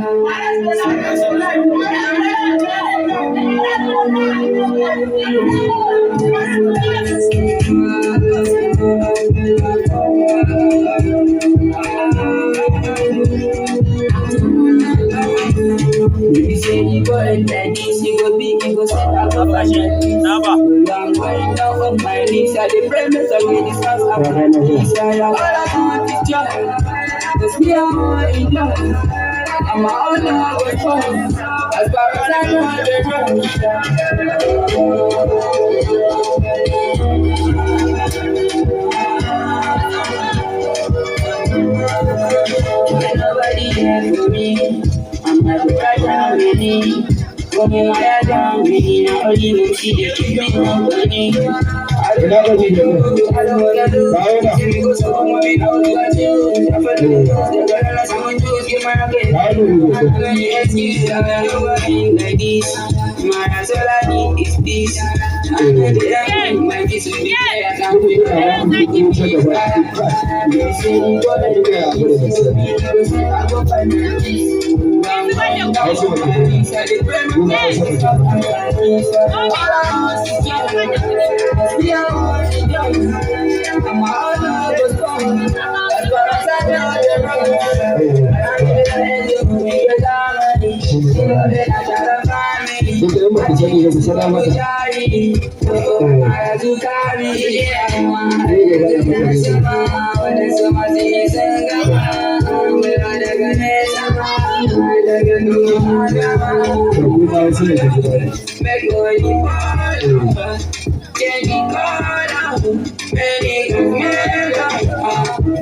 You say you go like this, you go big, you go set up a fashion. I'm going down on my knees, I the premise of this house, I'm going to this. All I want is joy, cause we are more in love. I'm all now with fun, as far as I know nobody here for me. I'm not right now, really. Coming higher down, really. Now only you see they keep me company. I don't wanna do. Because I'm going out with you. I'm going to do. Someone choose you, my again. I'm going to excuse. I'm going like this. My soul I need is peace. I'm going to my peace will be there. I can't wait. I'm going to give you back. You say you go to the I go find my peace.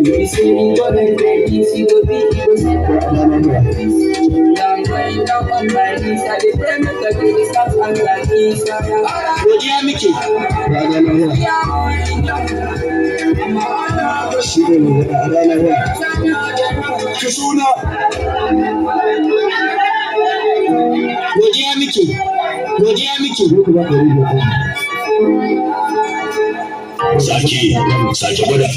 You say you go like this, you go big, you go set up. I'm going down on my knees, I the premise of this house, I'm like this. Sake gwada.